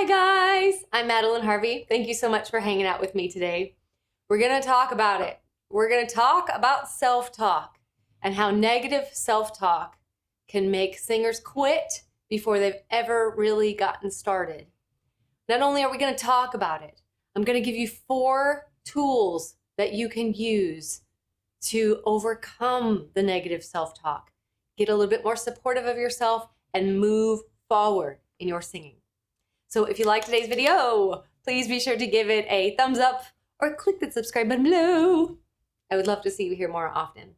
Hi guys, I'm Madeline Harvey. Thank you so much for hanging out with me today. We're going to talk about it. We're going to talk about self-talk and how negative self-talk can make singers quit before they've ever really gotten started. Not only are we going to talk about it, I'm going to give you 4 tools that you can use to overcome the negative self-talk, get a little bit more supportive of yourself, and move forward in your singing. So if you like today's video, please be sure to give it a thumbs up or click the subscribe button below. I would love to see you here more often.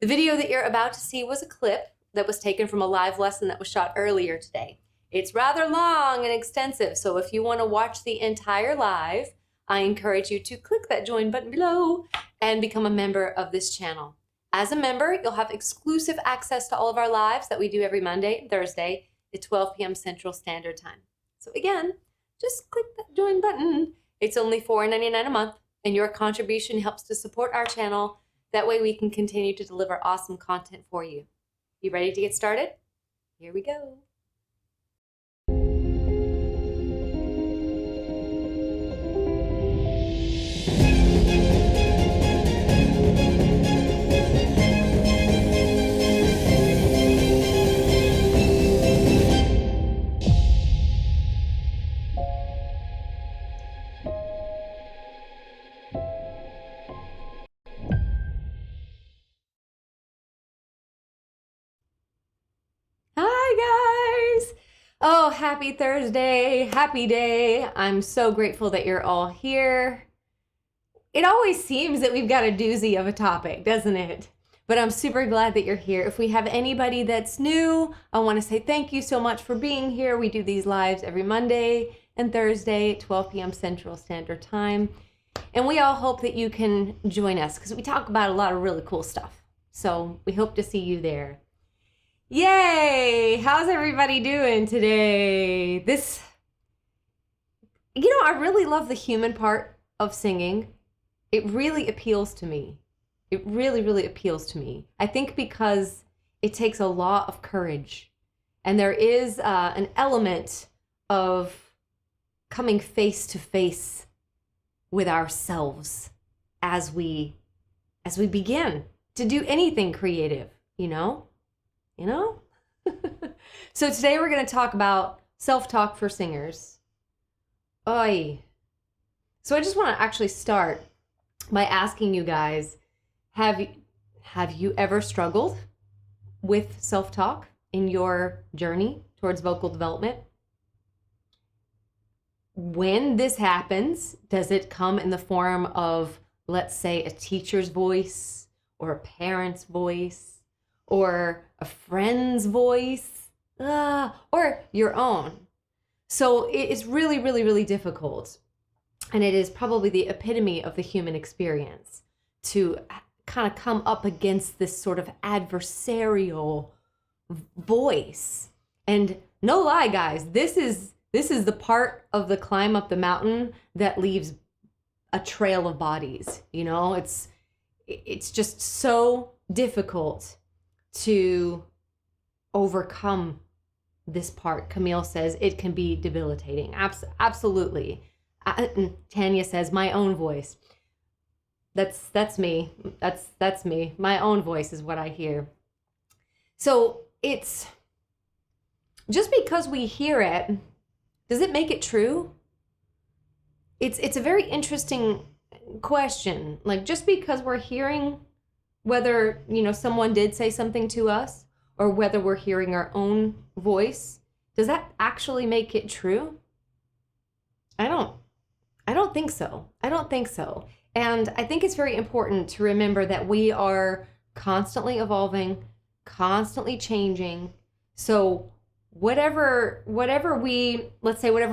The video that you're about to see was a clip that was taken from a live lesson that was shot earlier today. It's rather long and extensive, so if you want to watch the entire live, I encourage you to click that join button below and become a member of this channel. As a member, you'll have exclusive access to all of our lives that we do every Monday and Thursday at 12 p.m. Central Standard Time. So again, just click that join button. It's only $4.99 a month, and your contribution helps to support our channel. That way we can continue to deliver awesome content for you. You ready to get started? Here we go. Hi guys! Oh, happy Thursday, happy day. I'm so grateful that you're all here. It always seems that we've got a doozy of a topic, doesn't it? But I'm super glad that you're here. If we have anybody that's new, I want to say thank you so much for being here. We do these lives every Monday and Thursday at 12 p.m. Central Standard Time. And we all hope that you can join us because we talk about a lot of really cool stuff. So we hope to see you there. Yay! How's everybody doing today? I really love the human part of singing. It really appeals to me. It really, really appeals to me. I think because it takes a lot of courage. And there is an element of coming face to face with ourselves as we begin to do anything creative, you know? So today we're going to talk about self-talk for singers. Oy. So I just want to actually start by asking you guys, have you ever struggled with self-talk in your journey towards vocal development? When this happens, does it come in the form of, let's say, a teacher's voice or a parent's voice? Or a friend's voice, or your own? So it's really, really, really difficult. And it is probably the epitome of the human experience to kind of come up against this sort of adversarial voice. And no lie, guys, this is the part of the climb up the mountain that leaves a trail of bodies. It's just so difficult to overcome this part. Camille says it can be debilitating. Absolutely. Tanya says my own voice. That's me. That's me. My own voice is what I hear. So it's just because we hear it, does it make it true? It's a very interesting question. Like, just because we're hearing whether, someone did say something to us or whether we're hearing our own voice, does that actually make it true? I don't think so. I don't think so. And I think it's very important to remember that we are constantly evolving, constantly changing. So whatever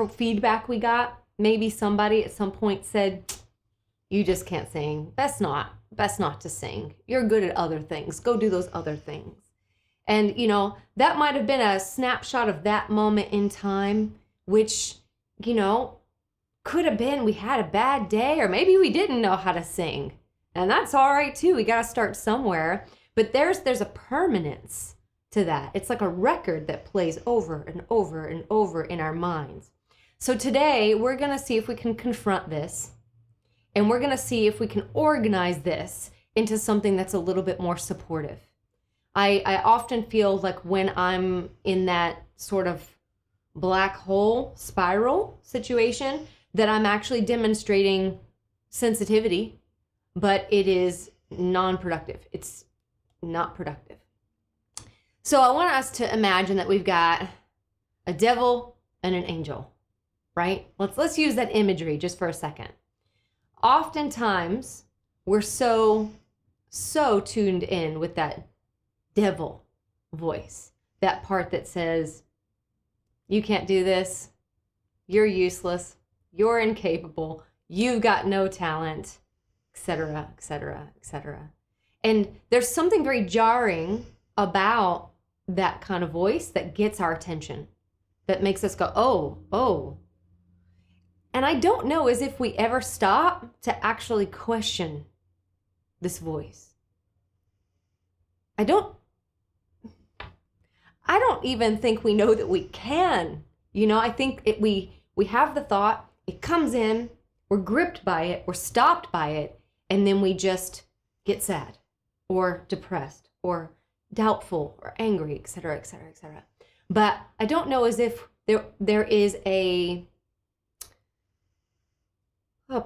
feedback we got, maybe somebody at some point said, you just can't sing. Best not to sing. You're good at other things. Go do those other things. And, that might have been a snapshot of that moment in time, which, could have been we had a bad day, or maybe we didn't know how to sing. And that's all right too. We got to start somewhere. But there's a permanence to that. It's like a record that plays over and over and over in our minds. So today we're going to see if we can confront this, and we're going to see if we can organize this into something that's a little bit more supportive. I often feel like when I'm in that sort of black hole spiral situation that I'm actually demonstrating sensitivity, but it is non-productive. It's not productive. So I want us to imagine that we've got a devil and an angel, right? Let's use that imagery just for a second. Oftentimes, we're so tuned in with that devil voice, that part that says, you can't do this, you're useless, you're incapable, you've got no talent, etc., etc., etc. And there's something very jarring about that kind of voice that gets our attention, that makes us go, oh. And I don't know as if we ever stop to actually question this voice. I don't even think we know that we can. I think we have the thought, it comes in, we're gripped by it, we're stopped by it, and then we just get sad or depressed or doubtful or angry, etc., etc., etc. But I don't know as if there is a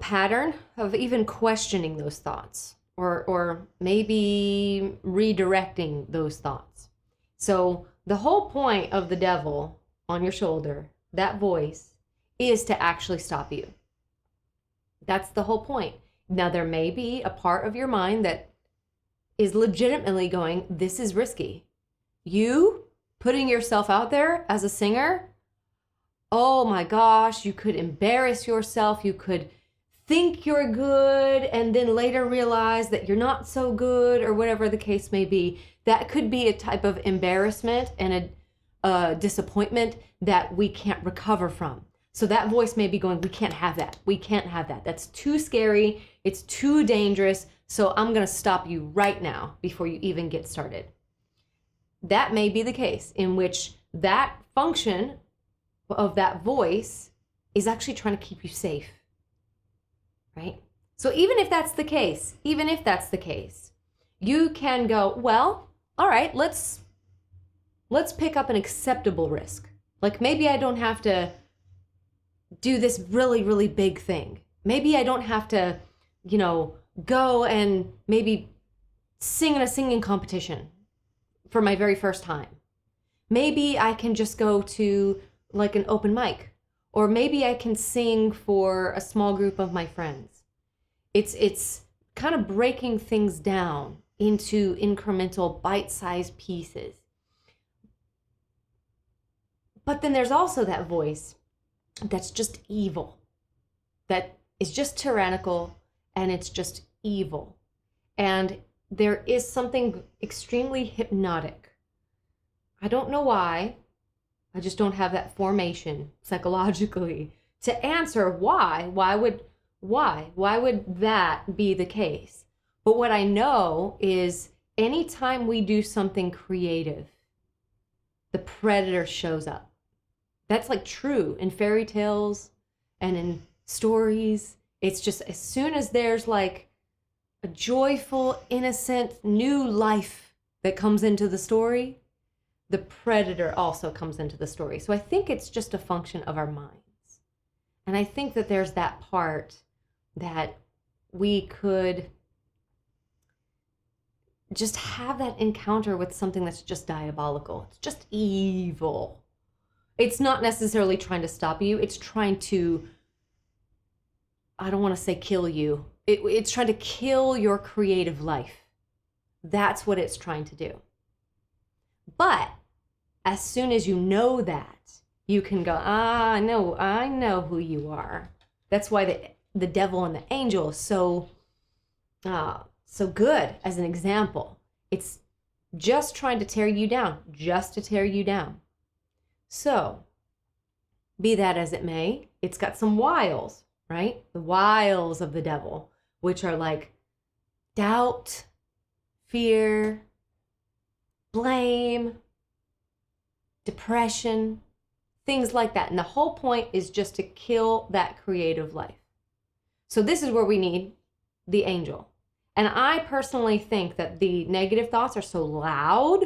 pattern of even questioning those thoughts or maybe redirecting those thoughts. So the whole point of the devil on your shoulder, that voice, is to actually stop you. That's the whole point. Now, there may be a part of your mind that is legitimately going, this is risky. You putting yourself out there as a singer, oh my gosh, you could embarrass yourself. You could think you're good and then later realize that you're not so good, or whatever the case may be. That could be a type of embarrassment and a disappointment that we can't recover from. So that voice may be going, we can't have that. We can't have that. That's too scary. It's too dangerous. So I'm going to stop you right now before you even get started. That may be the case in which that function of that voice is actually trying to keep you safe, right? So even if that's the case, you can go, well, all right, let's pick up an acceptable risk. Like maybe I don't have to do this really, really big thing. Maybe I don't have to, go and maybe sing in a singing competition for my very first time. Maybe I can just go to like an open mic, or maybe I can sing for a small group of my friends. It's kind of breaking things down into incremental bite-sized pieces. But then there's also that voice that's just evil, that is just tyrannical, and it's just evil. And there is something extremely hypnotic. I don't know why. I just don't have that formation psychologically to answer why. Why would that be the case? But what I know is anytime we do something creative, the predator shows up. That's like true in fairy tales and in stories. It's just as soon as there's like a joyful, innocent, new life that comes into the story, the predator also comes into the story. So I think it's just a function of our minds. And I think that there's that part that we could just have that encounter with something that's just diabolical. It's just evil. It's not necessarily trying to stop you. It's trying to, I don't want to say kill you. It's trying to kill your creative life. That's what it's trying to do. But as soon as you know that, you can go, I know who you are. That's why the devil and the angel is so good as an example. It's just trying to tear you down, just to tear you down. So, be that as it may, it's got some wiles, right? The wiles of the devil, which are like doubt, fear, blame, depression, things like that. And the whole point is just to kill that creative life. So this is where we need the angel. And I personally think that the negative thoughts are so loud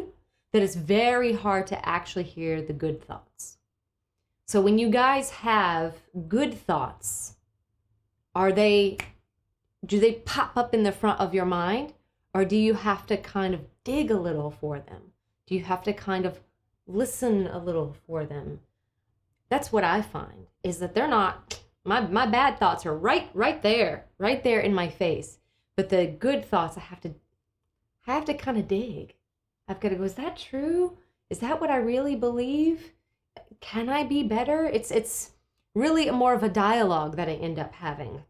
that it's very hard to actually hear the good thoughts. So when you guys have good thoughts, do they pop up in the front of your mind? Or do you have to kind of dig a little for them? Do you have to kind of listen a little for them? That's what I find, is that they're not, my bad thoughts are right there in my face. But the good thoughts, I have to kind of dig. I've got to go, is that true? Is that what I really believe? Can I be better? It's really more of a dialogue that I end up having.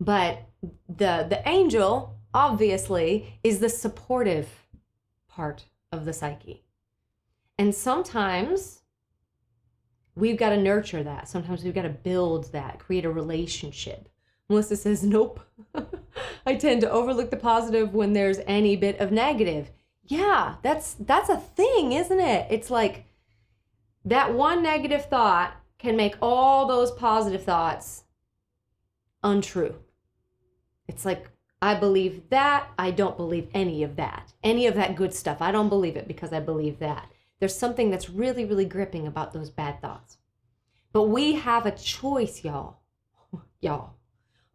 But the angel, obviously, is the supportive part of the psyche. And sometimes we've got to nurture that. Sometimes we've got to build that, create a relationship. Melissa says, nope. I tend to overlook the positive when there's any bit of negative. Yeah, that's a thing, isn't it? It's like that one negative thought can make all those positive thoughts untrue. It's like, I believe that, I don't believe any of that. Any of that good stuff, I don't believe it because I believe that. There's something that's really, really gripping about those bad thoughts. But we have a choice, y'all.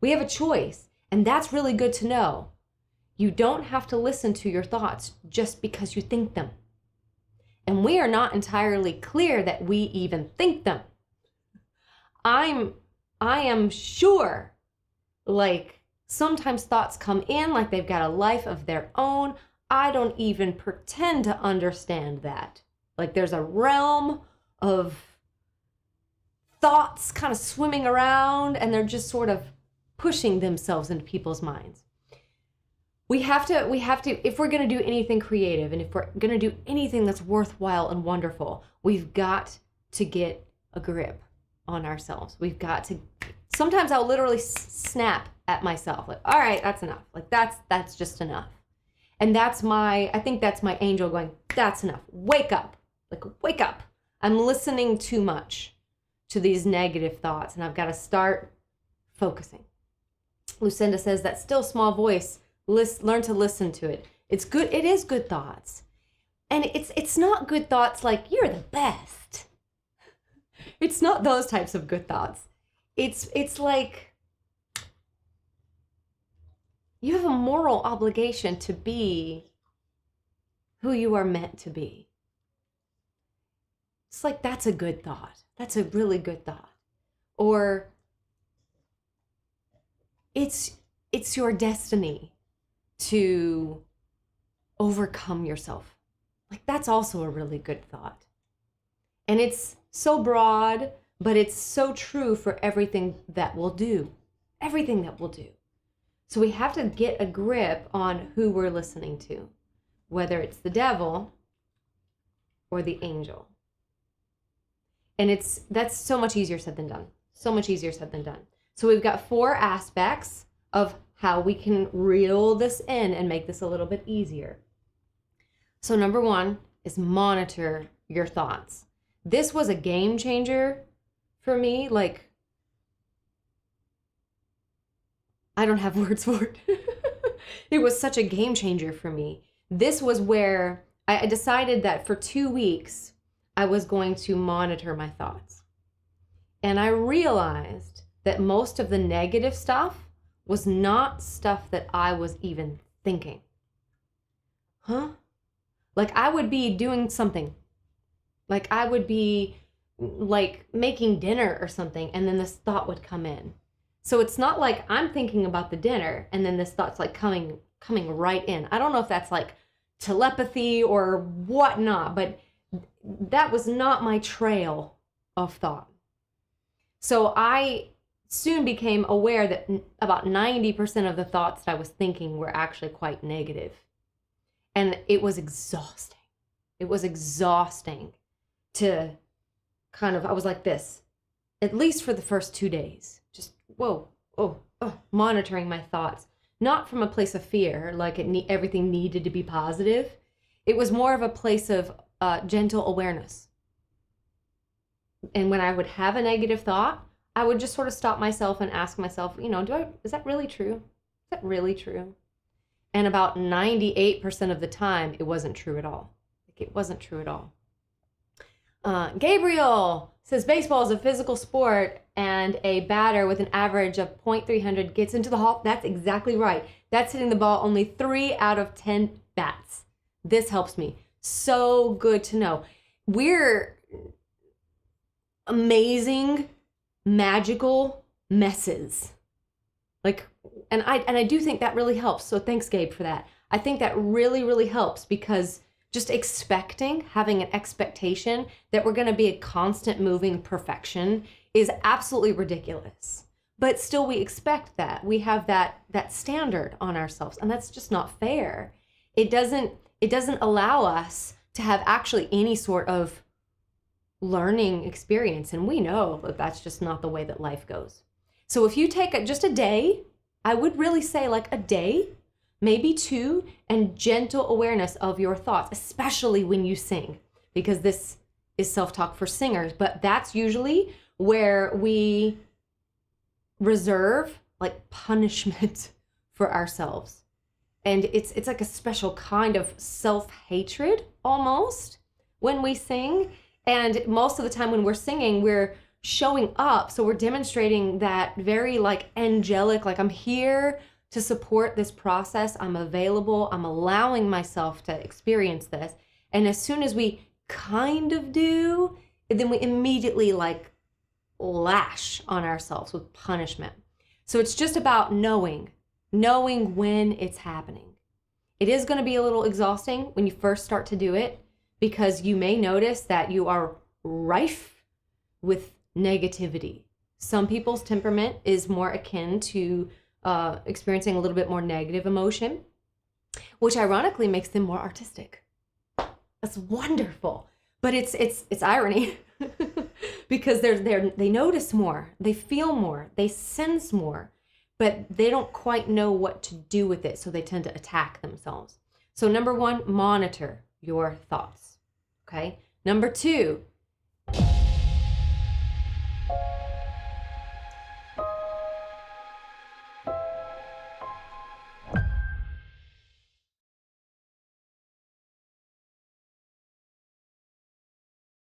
We have a choice, and that's really good to know. You don't have to listen to your thoughts just because you think them. And we are not entirely clear that we even think them. I am sure, like, sometimes thoughts come in like they've got a life of their own. I don't even pretend to understand that. Like, there's a realm of thoughts kind of swimming around, and they're just sort of pushing themselves into people's minds. We have to, if we're going to do anything creative, and if we're going to do anything that's worthwhile and wonderful, we've got to get a grip on ourselves. We've got to, sometimes I'll literally snap at myself, like, all right, that's enough. Like, that's just enough. And I think that's my angel going, that's enough. Wake up. Like, wake up. I'm listening too much to these negative thoughts, and I've got to start focusing. Lucinda says that still small voice, learn to listen to it. It's good. It is good thoughts. And it's not good thoughts like, you're the best. It's not those types of good thoughts. It's like, you have a moral obligation to be who you are meant to be. It's like, that's a good thought. That's a really good thought. Or it's your destiny to overcome yourself. Like, that's also a really good thought. And it's so broad, but it's so true for everything that we'll do. Everything that we'll do. So we have to get a grip on who we're listening to, whether it's the devil or the angel. And that's so much easier said than done. So much easier said than done. So we've got 4 aspects of how we can reel this in and make this a little bit easier. So number 1 is monitor your thoughts. This was a game changer for me. Like, I don't have words for it. It was such a game changer for me. This was where I decided that for 2 weeks, I was going to monitor my thoughts. And I realized that most of the negative stuff was not stuff that I was even thinking. Like, I would be doing something. Like, I would be like making dinner or something, and then this thought would come in. So it's not like I'm thinking about the dinner and then this thought's like coming right in. I don't know if that's like telepathy or whatnot, but that was not my trail of thought. So I soon became aware that about 90% of the thoughts that I was thinking were actually quite negative. And it was exhausting. It was exhausting to kind of, I was like this, at least for the first 2 days, just monitoring my thoughts, not from a place of fear, like everything needed to be positive. It was more of a place of gentle awareness. And when I would have a negative thought, I would just sort of stop myself and ask myself, is that really true? Is that really true? And about 98% of the time, it wasn't true at all. It wasn't true at all. Gabriel says baseball is a physical sport, and a batter with an average of .300 gets into the hall. That's exactly right. That's hitting the ball only 3 out of 10 bats. This helps me. So good to know. We're amazing, magical messes. And I do think that really helps. So thanks, Gabe, for that. I think that really, really helps, because just having an expectation that we're going to be a constant moving perfection is absolutely ridiculous. But still, we expect that. We have that standard on ourselves, and that's just not fair. It doesn't allow us to have actually any sort of learning experience, and we know that that's just not the way that life goes. So if you take just a day, I would really say like a day, maybe 2, and gentle awareness of your thoughts, especially when you sing, because this is self-talk for singers, but that's usually where we reserve like punishment for ourselves. And it's like a special kind of self-hatred almost when we sing. And most of the time when we're singing, we're showing up. So we're demonstrating that very like angelic, like I'm here to support this process. I'm available. I'm allowing myself to experience this. And as soon as we kind of do, then we immediately like lash on ourselves with punishment. So it's just about knowing when it's happening. It is going to be a little exhausting when you first start to do it, because you may notice that you are rife with negativity. Some people's temperament is more akin to experiencing a little bit more negative emotion, which ironically makes them more artistic. That's wonderful. But it's irony because they notice more, they feel more, they sense more, but they don't quite know what to do with it, so they tend to attack themselves. So number 1, monitor your thoughts. Okay? Number 2,